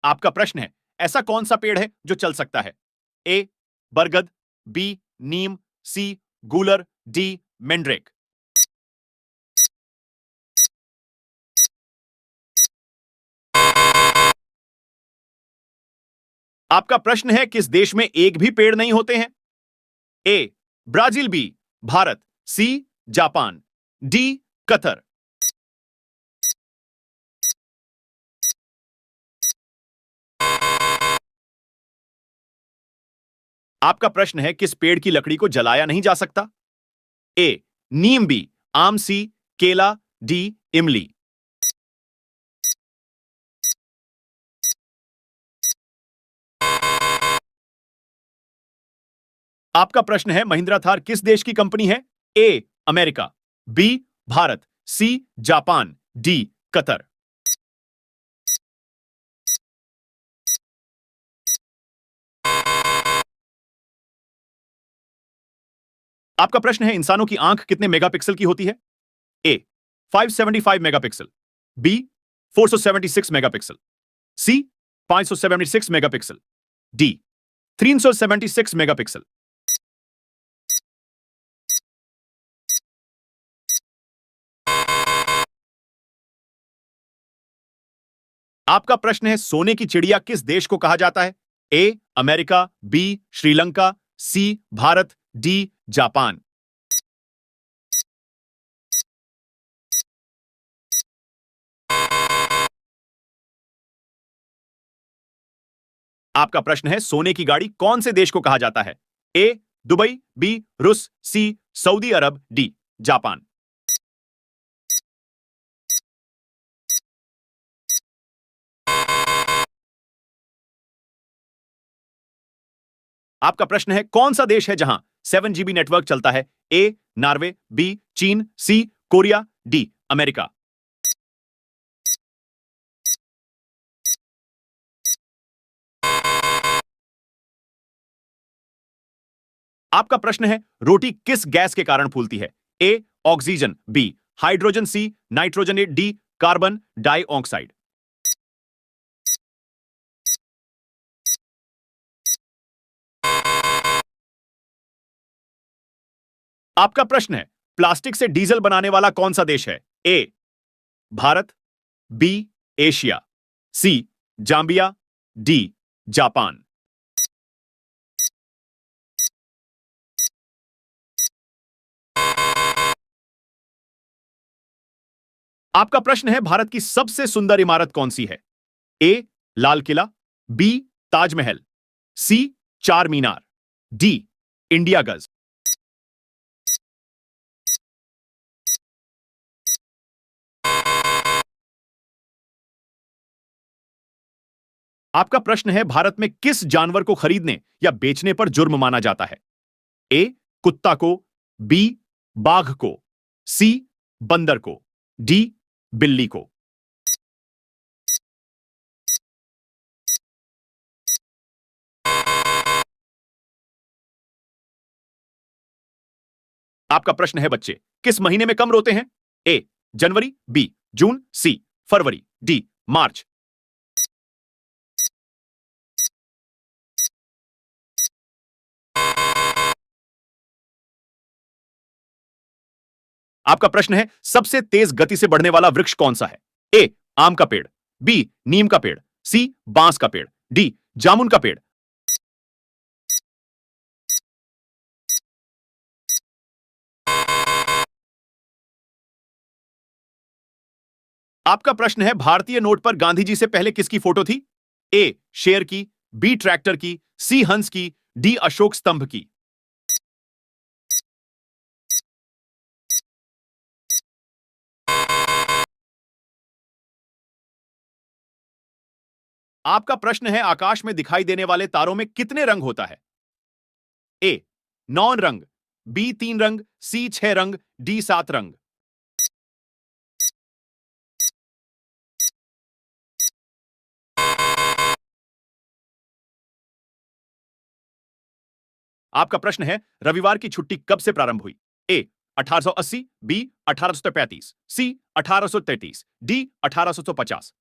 आपका प्रश्न है, ऐसा कौन सा पेड़ है जो चल सकता है? ए बरगद, बी नीम, सी गूलर, डी मैंड्रेक। आपका प्रश्न है, किस देश में एक भी पेड़ नहीं होते हैं? A Brazil, B Bharat, C Japan, D Qatar. आपका प्रश्न है, किस पेड़ की लकड़ी को जलाया नहीं जा सकता? ए नीम, बी आम, सी केला, डी इमली। आपका प्रश्न है, महिंद्रा थार किस देश की कंपनी है? A America, B Bharat, C Japan, D Qatar. आपका प्रश्न है, इंसानों की आंख कितने मेगापिक्सल की होती है? ए 575 मेगापिक्सल, बी 476 मेगापिक्सल, सी 576 मेगापिक्सल, डी 376 मेगापिक्सल। आपका प्रश्न है, सोने की चिड़िया किस देश को कहा जाता है? A America, B Sri Lanka, C Bharat, D Japan. आपका प्रश्न है, सोने की गाड़ी कौन से देश को कहा जाता है? ए दुबई, बी रूस, सी सऊदी अरब, डी जापान। आपका प्रश्न है, कौन सा देश है जहां 7 GB नेटवर्क चलता है? ए नॉर्वे, बी चीन, सी कोरिया, डी अमेरिका। आपका प्रश्न है, रोटी किस गैस के कारण फूलती है? A oxygen, B hydrogen, C nitrogen, D carbon dioxide. आपका प्रश्न है, प्लास्टिक से डीजल बनाने वाला कौन सा देश है? ए भारत, बी एशिया, सी जाम्बिया, डी जापान। आपका प्रश्न है, भारत की सबसे सुंदर इमारत कौन सी है? ए लाल किला, बी ताजमहल, सी चार मीनार, डी इंडिया गज। आपका प्रश्न है, भारत में किस जानवर को खरीदने या बेचने पर जुर्म माना जाता है? ए कुत्ता को, बी बाघ को, सी बंदर को, डी बिल्ली को। आपका प्रश्न है, बच्चे किस महीने में कम रोते हैं? ए जनवरी, बी जून, सी फरवरी, डी मार्च। आपका प्रश्न है, सबसे तेज गति से बढ़ने वाला वृक्ष कौन सा है? ए आम का पेड़, बी नीम का पेड़, सी बांस का पेड़, डी जामुन का पेड़। आपका प्रश्न है, भारतीय नोट पर गांधी जी से पहले किसकी फोटो थी? ए शेर की, बी ट्रैक्टर की, सी हंस की, डी अशोक स्तंभ की। आपका प्रश्न है, आकाश में दिखाई देने वाले तारों में कितने रंग होता है? ए 9 रंग, बी 3 रंग, सी 6 रंग, डी 7 रंग। आपका प्रश्न है, रविवार की छुट्टी कब से प्रारंभ हुई? ए 1880, बी 1835, सी 1833, डी 1850।